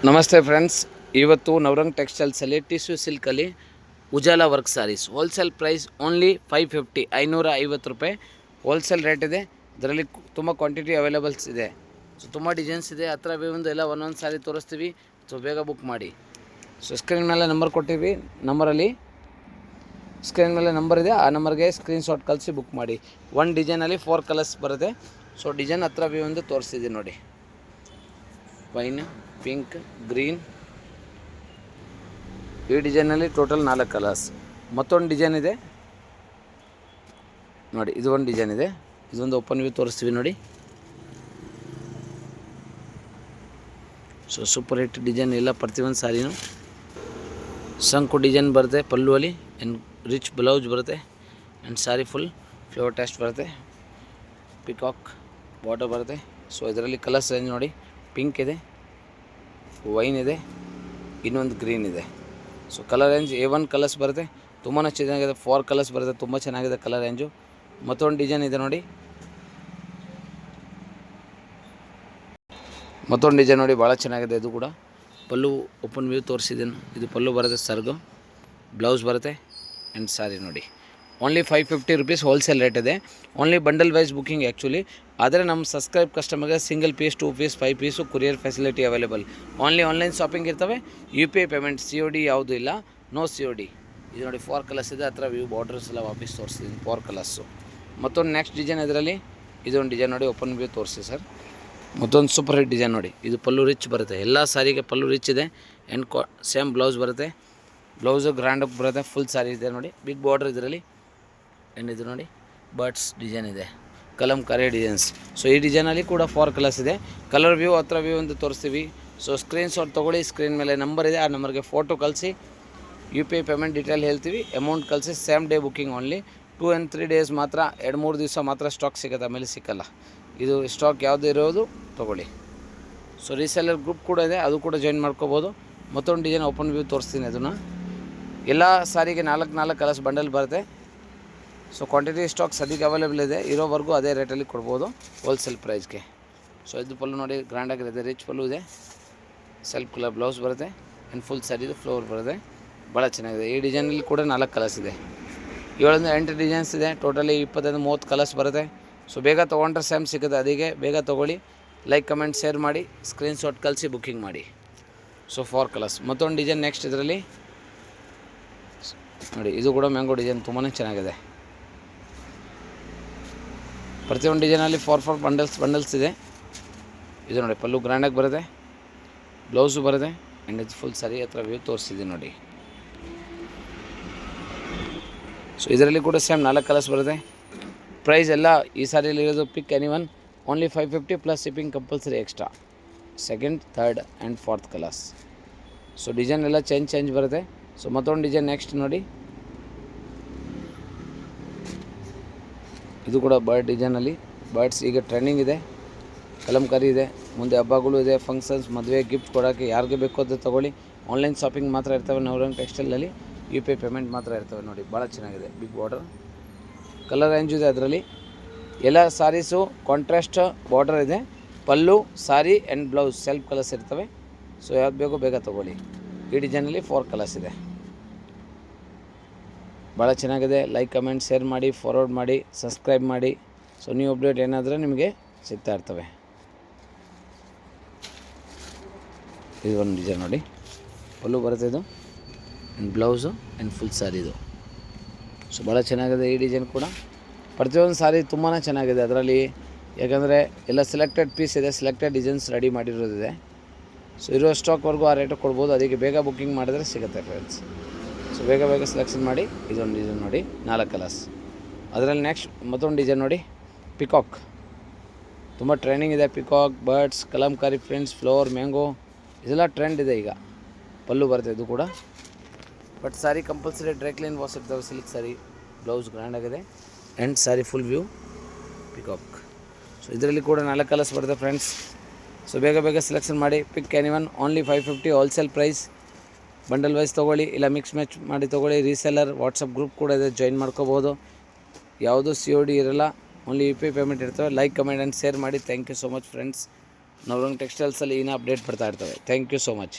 ನಮಸ್ತೆ ಫ್ರೆಂಡ್ಸ್, ಇವತ್ತು ನವರಂಗ್ ಟೆಕ್ಸ್ಟೈಲ್ಸಲ್ಲಿ ಟಿಶ್ಯೂ ಸಿಲ್ಕಲ್ಲಿ Ujala work sarees wholesale price only 550 550 ರೂಪಾಯಿ ಹೋಲ್ಸೇಲ್ ರೇಟ್ ಇದೆ. ಇದರಲ್ಲಿ ತುಂಬ ಕ್ವಾಂಟಿಟಿ ಅವೈಲೇಬಲ್ಸ್ ಇದೆ. ಸೊ ತುಂಬ ಡಿಸೈನ್ಸ್ ಇದೆ. ಹತ್ರ ಒಂದು ಎಲ್ಲ ಒಂದೊಂದು ಸಾರಿ ತೋರಿಸ್ತೀವಿ. ಸೊ ಬೇಗ ಬುಕ್ ಮಾಡಿ. ಸೊ ಸ್ಕ್ರೀನ್ ಮೇಲೆ ನಂಬರ್ ಕೊಟ್ಟಿವಿ. ಸ್ಕ್ರೀನ್ ಮೇಲೆ ನಂಬರ್ ಇದೆ. ಆ ನಂಬರ್ಗೆ ಸ್ಕ್ರೀನ್ಶಾಟ್ ಕಳಿಸಿ ಬುಕ್ ಮಾಡಿ. ಒಂದು ಡಿಸೈನಲ್ಲಿ 4 ಕಲರ್ಸ್ ಬರುತ್ತೆ. ಸೊ ಡಿಸೈನ್ ಹತ್ರ ಒಂದು ತೋರಿಸ್ತಿದ್ದೀನಿ ನೋಡಿ. ವೈನ್, ಪಿಂಕ್, ಗ್ರೀನ್, ಈ ಡಿಸೈನಲ್ಲಿ ಟೋಟಲ್ 4 ಕಲರ್ಸ್. ಮತ್ತೊಂದು ಡಿಸೈನ್ ಇದೆ ನೋಡಿ. ಇದು ಒಂದು ಡಿಸೈನ್ ಇದೆ. ಇದೊಂದು ಓಪನ್ ವ್ಯೂ ತೋರಿಸ್ತೀವಿ ನೋಡಿ. ಸೊ ಸೂಪರ್ ಹಿಟ್ ಡಿಸೈನ್ ಎಲ್ಲ ಪ್ರತಿಯೊಂದು ಸಾರಿನೂ ಸಂಕು ಡಿಸೈನ್ ಬರುತ್ತೆ. ಪಲ್ಲುವಲ್ಲಿ ಆ್ಯಂಡ್ ರಿಚ್ ಬ್ಲೌಸ್ ಬರುತ್ತೆ and sorry full flower test ಬರುತ್ತೆ. ಪಿಕಾಕ್ ಬಾರ್ಡರ್ ಬರುತ್ತೆ. ಸೊ ಇದರಲ್ಲಿ ಕಲರ್ಸ್ ರೇಂಜ್ ನೋಡಿ. ಪಿಂಕ್ ಇದೆ, ವೈನ್ ಇದೆ, ಇನ್ನೊಂದು ಗ್ರೀನ್ ಇದೆ. So colour range A1 colours ಬರುತ್ತೆ. ತುಂಬಾ ಚೆನ್ನಾಗಿದೆ. 4 ಕಲರ್ಸ್ ಬರುತ್ತೆ. ತುಂಬ ಚೆನ್ನಾಗಿದೆ ಕಲರ್ ರೇಂಜು. ಮತ್ತೊಂದು ಡಿಸೈನ್ ಇದೆ ನೋಡಿ. ಮತ್ತೊಂದು ಡಿಸೈನ್ ನೋಡಿ, ಭಾಳ ಚೆನ್ನಾಗಿದೆ. ಇದು ಕೂಡ ಪಲ್ಲು ಓಪನ್ ವ್ಯೂ ತೋರಿಸಿದ್ದೀನಿ. ಇದು ಪಲ್ಲು ಬರುತ್ತೆ, ಸರ್ಗು ಬ್ಲೌಸ್ ಬರುತ್ತೆ ಆ್ಯಂಡ್ ಸಾರಿ ನೋಡಿ. ಓನ್ಲಿ 550 ರೂಪೀಸ್ ಹೋಲ್ಸೇಲ್ ರೇಟ್ ಇದೆ. Only bundle wise booking actually. ಆದರೆ ನಮ್ಮ ಸಬ್ಸ್ಕ್ರೈಬ್ ಕಸ್ಟಮರ್ಗೆ single piece, 2 piece, 5 piece courier facility available. Only online shopping ಇರ್ತವೆ. UPI ಪೇಮೆಂಟ್, COD ಯಾವುದೂ ಇಲ್ಲ. No COD. ಇದು ನೋಡಿ 4 ಕಲರ್ಸ್ ಇದೆ. ಹತ್ರ ವ್ಯೂ ಬಾರ್ಡರ್ಸ್ ಎಲ್ಲ ವಾಪಸ್ ತೋರಿಸ್ತೀನಿ. 4 ಕಲರ್ಸು. ಮತ್ತೊಂದು ನೆಕ್ಸ್ಟ್ ಡಿಸೈನ್ ಇದರಲ್ಲಿ ಇದೊಂದು ಡಿಸೈನ್ ನೋಡಿ. ಓಪನ್ ವ್ಯೂ ತೋರಿಸಿ ಸರ್. ಮತ್ತೊಂದು ಸೂಪರ್ ಹಿಟ್ ಡಿಸೈನ್ ನೋಡಿ. ಇದು ಪಲ್ಲು ರಿಚ್ ಬರುತ್ತೆ. ಎಲ್ಲ ಸಾರಿಗೆ ಪಲ್ಲು ರಿಚ್ ಇದೆ ಆ್ಯಂಡ್ ಸೇಮ್ ಬ್ಲೌಸ್ ಬರುತ್ತೆ. ಬ್ಲೌಸು ಗ್ರ್ಯಾಂಡಾಗಿ ಬರುತ್ತೆ. ಫುಲ್ ಸಾರಿ ಇದೆ ನೋಡಿ. ಬಿಗ್ ಬಾರ್ಡರ್ ಇದರಲ್ಲಿ ಆ್ಯಂಡ್ ಇದು ನೋಡಿ ಬರ್ಡ್ಸ್ ಡಿಸೈನ್ ಇದೆ. ಕಲಂಕಾರಿ ಡಿಸೈನ್ಸ್. ಸೊ ಈ ಡಿಸೈನಲ್ಲಿ ಕೂಡ 4 ಕಲರ್ಸ್ ಇದೆ. ಕಲರ್ ವ್ಯೂ ಹತ್ರ ವ್ಯೂ ಒಂದು ತೋರಿಸ್ತೀವಿ. ಸೊ ಸ್ಕ್ರೀನ್ಶಾಟ್ ತೊಗೊಳ್ಳಿ. ಸ್ಕ್ರೀನ್ ಮೇಲೆ ನಂಬರ್ ಇದೆ. ಆ ನಂಬರ್ಗೆ ಫೋಟೋ ಕಳಿಸಿ. UPI ಪೇಮೆಂಟ್ ಡೀಟೇಲ್ ಹೇಳ್ತೀವಿ. ಅಮೌಂಟ್ ಕಳಿಸಿ. Same day booking only. 2 and 3 days ಮಾತ್ರ. 2-3 ದಿವಸ ಮಾತ್ರ ಸ್ಟಾಕ್ ಸಿಗುತ್ತೆ. ಆಮೇಲೆ ಸಿಕ್ಕಲ್ಲ. ಇದು ಸ್ಟಾಕ್ ಯಾವುದು ಇರೋದು ತೊಗೊಳ್ಳಿ. ಸೊ ರೀಸೆಲ್ಲರ್ ಗ್ರೂಪ್ ಕೂಡ ಇದೆ. ಅದು ಕೂಡ ಜಾಯಿನ್ ಮಾಡ್ಕೋಬೋದು. ಮತ್ತೊಂದು ಡಿಸೈನ್ ಓಪನ್ ವ್ಯೂ ತೋರಿಸ್ತೀನಿ. ಅದನ್ನು ಎಲ್ಲ ಸಾರಿಗೆ 4 ಕಲರ್ಸ್ ಬಂಡಲ್ ಬರುತ್ತೆ. ಸೊ ಕ್ವಾಂಟಿಟಿ ಸ್ಟಾಕ್ ಸದ್ಯಕ್ಕೆ ಅವೈಲೇಬಲ್ ಇದೆ. ಇರೋವರೆಗೂ ಅದೇ ರೇಟಲ್ಲಿ ಕೊಡ್ಬೋದು ಹೋಲ್ಸೇಲ್ ಪ್ರೈಸ್ಗೆ. ಸೊ ಇದು ಪಲ್ಲು ನೋಡಿ, ಗ್ರ್ಯಾಂಡಾಗಿರುತ್ತೆ. ರಿಚ್ ಪಲ್ಲು ಇದೆ. ಸೆಲ್ಫ್ ಕಲರ್ ಬ್ಲೌಸ್ ಬರುತ್ತೆ ಆ್ಯಂಡ್ ಫುಲ್ ಸ್ಯಾರಿದು ಫ್ಲವರ್ ಬರುತ್ತೆ. ಭಾಳ ಚೆನ್ನಾಗಿದೆ. ಈ ಡಿಸೈನಲ್ಲಿ ಕೂಡ 4 ಕಲರ್ಸ್ ಇದೆ. 7-8 ಡಿಸೈನ್ಸ್ ಇದೆ. ಟೋಟಲಿ 25-30 ಕಲರ್ಸ್ ಬರುತ್ತೆ. ಸೊ ಬೇಗ ತೊಗೊಂಡ್ರೆ ಸೇಮ್ ಸಿಗುತ್ತೆ. ಅದಕ್ಕೆ ಬೇಗ ತೊಗೊಳ್ಳಿ. ಲೈಕ್, ಕಮೆಂಟ್, ಶೇರ್ ಮಾಡಿ. ಸ್ಕ್ರೀನ್ಶಾಟ್ ಕಳಿಸಿ ಬುಕ್ಕಿಂಗ್ ಮಾಡಿ. So 4 colours. ಮತ್ತೊಂದು ಡಿಸೈನ್ ನೆಕ್ಸ್ಟ್ ಇದರಲ್ಲಿ ನೋಡಿ. ಇದು ಕೂಡ ಮ್ಯಾಂಗೋ ಡಿಸೈನ್ ತುಂಬಾ ಚೆನ್ನಾಗಿದೆ. ಪ್ರತಿಯೊಂದು ಡಿಸೈನಲ್ಲಿ 4 ಬಂಡಲ್ಸ್ ಇದೆ. ಇದು ನೋಡಿ ಪಲ್ಲು ಗ್ರ್ಯಾಂಡಾಗಿ ಬರುತ್ತೆ. ಬ್ಲೌಸು ಬರುತ್ತೆ ಆ್ಯಂಡ್ ಇದು ಫುಲ್ ಸಾರಿ ಹತ್ರ ವ್ಯೂ ತೋರಿಸಿದ್ದೀನಿ ನೋಡಿ. ಸೊ ಇದರಲ್ಲಿ ಕೂಡ ಸೇಮ್ 4 ಕಲರ್ಸ್ ಬರುತ್ತೆ. ಪ್ರೈಸ್ ಎಲ್ಲ ಈ ಸಾರಿಯಲ್ಲಿ ಇರೋದು pick anyone only 550 plus shipping compulsory extra. 2nd, 3rd and 4th colours. So design ಎಲ್ಲ ಚೇಂಜ್ ಬರುತ್ತೆ. ಸೊ ಮತ್ತೊಂದು ಡಿಸೈನ್ ನೆಕ್ಸ್ಟ್ ನೋಡಿ. ಇದು ಕೂಡ ಬರ್ಡ್ ಡಿಸೈನಲ್ಲಿ. ಬರ್ಡ್ಸ್ ಈಗ ಟ್ರೆಂಡಿಂಗ್ ಇದೆ. ಕಲಂಕಾರಿ ಇದೆ. ಮುಂದೆ ಹಬ್ಬಗಳು ಇದೆ, ಫಂಕ್ಷನ್ಸ್, ಮದುವೆ, ಗಿಫ್ಟ್ ಕೊಡೋಕ್ಕೆ ಯಾರಿಗೆ ಬೇಕೋ ಅದು ತೊಗೊಳ್ಳಿ. ಆನ್ಲೈನ್ ಶಾಪಿಂಗ್ ಮಾತ್ರ ಇರ್ತವೆ ನವರಂಗ್ ಟೆಕ್ಸ್ಟೈಲಲ್ಲಿ. UPI ಪೇಮೆಂಟ್ ಮಾತ್ರ ಇರ್ತವೆ ನೋಡಿ. ಭಾಳ ಚೆನ್ನಾಗಿದೆ. ಬಿಗ್ ಬಾರ್ಡರ್ ಕಲರ್ ರೇಂಜ್ ಇದೆ. ಅದರಲ್ಲಿ ಎಲ್ಲ ಸಾರೀಸು ಕಾಂಟ್ರಾಸ್ಟ್ ಬಾರ್ಡರ್ ಇದೆ. ಪಲ್ಲು, ಸಾರಿ ಆ್ಯಂಡ್ ಬ್ಲೌಸ್ ಸೆಲ್ಫ್ ಕಲರ್ಸ್ ಇರ್ತವೆ. ಸೊ ಯಾವ್ದು ಬೇಕೋ ಬೇಗ ತೊಗೊಳ್ಳಿ. ಈ ಡಿಸೈನಲ್ಲಿ 4 ಕಲರ್ಸ್ ಇದೆ. ಭಾಳ ಚೆನ್ನಾಗಿದೆ. ಲೈಕ್, ಕಮೆಂಟ್, ಶೇರ್ ಮಾಡಿ, ಫಾರ್ವರ್ಡ್ ಮಾಡಿ, ಸಬ್ಸ್ಕ್ರೈಬ್ ಮಾಡಿ. ಸೊ ನ್ಯೂ ಅಪ್ಡೇಟ್ ಏನಾದರೂ ನಿಮಗೆ ಸಿಗ್ತಾ ಇರ್ತವೆ. ಇದು ಒಂದು ಡಿಸೈನ್ ನೋಡಿ. ಪಲ್ಲು ಬರುತ್ತೆ ಇದು ಆ್ಯಂಡ್ ಬ್ಲೌಸು ಆ್ಯಂಡ್ ಫುಲ್ ಸಾರಿದು. ಸೊ ಭಾಳ ಚೆನ್ನಾಗಿದೆ ಈ ಡಿಸೈನ್ ಕೂಡ. ಪ್ರತಿಯೊಂದು ಸಾರಿ ತುಂಬಾ ಚೆನ್ನಾಗಿದೆ ಅದರಲ್ಲಿ. ಯಾಕಂದರೆ ಎಲ್ಲ ಸೆಲೆಕ್ಟೆಡ್ ಪೀಸ್ ಇದೆ. ಸೆಲೆಕ್ಟೆಡ್ ಡಿಸೈನ್ಸ್ ರೆಡಿ ಮಾಡಿರೋದಿದೆ. ಸೊ ಇರೋ ಸ್ಟಾಕ್ವರೆಗೂ ಆ ರೇಟಿಗೆ ಕೊಡ್ಬೋದು. ಅದಕ್ಕೆ ಬೇಗ ಬುಕ್ಕಿಂಗ್ ಮಾಡಿದ್ರೆ ಸಿಗುತ್ತೆ ಫ್ರೆಂಡ್ಸ್. ಸೊ ಬೇಗ ಸೆಲೆಕ್ಷನ್ ಮಾಡಿ. ಇದೊಂದು ಡಿಸೈನ್ ನೋಡಿ. 4 ಕಲರ್ಸ್. ಅದರಲ್ಲಿ ನೆಕ್ಸ್ಟ್ ಮತ್ತೊಂದು ಡಿಸೈನ್ ನೋಡಿ. ಪಿಕಾಕ್ ತುಂಬ ಟ್ರೆಂಡಿಂಗ್ ಇದೆ. Peacock, birds, Kalamkari prints, flower, mango ಇದೆಲ್ಲ ಟ್ರೆಂಡ್ ಇದೆ ಈಗ. ಪಲ್ಲು ಬರುತ್ತೆ ಇದು ಕೂಡ. But sorry compulsory dry clean wash ಇರ್ತವೆ. ಸಿಲ್ಕ್ ಸಾರಿ. ಬ್ಲೌಸ್ ಗ್ರ್ಯಾಂಡ್ ಆಗಿದೆ and sorry full view peacock. So ಇದರಲ್ಲಿ ಕೂಡ 4 ಕಲರ್ಸ್ ಬರುತ್ತೆ ಫ್ರೆಂಡ್ಸ್. ಸೊ ಬೇಗ ಸೆಲೆಕ್ಷನ್ ಮಾಡಿ. Pick anyone only 550 wholesale price. Bundle wise ತೊಗೊಳ್ಳಿ, ಇಲ್ಲ ಮಿಕ್ಸ್ ಮ್ಯಾಚ್ ಮಾಡಿ ತೊಗೊಳ್ಳಿ. ರೀಸೆಲ್ಲರ್ ವಾಟ್ಸಪ್ ಗ್ರೂಪ್ ಕೂಡ ಇದೆ, ಜಾಯಿನ್ ಮಾಡ್ಕೋಬೋದು. ಯಾವುದೂ COD ಇರೋಲ್ಲ. ಓನ್ಲಿ UPI ಪೇಮೆಂಟ್ ಇರ್ತವೆ. ಲೈಕ್, ಕಮೆಂಟ್ ಆ್ಯಂಡ್ ಶೇರ್ ಮಾಡಿ. Thank you so much friends. Navrang ಟೆಕ್ಸ್ಟೈಲ್ಸಲ್ಲಿ ಇನ್ನೂ ಅಪ್ಡೇಟ್ ಬರ್ತಾ ಇರ್ತವೆ. Thank you so much.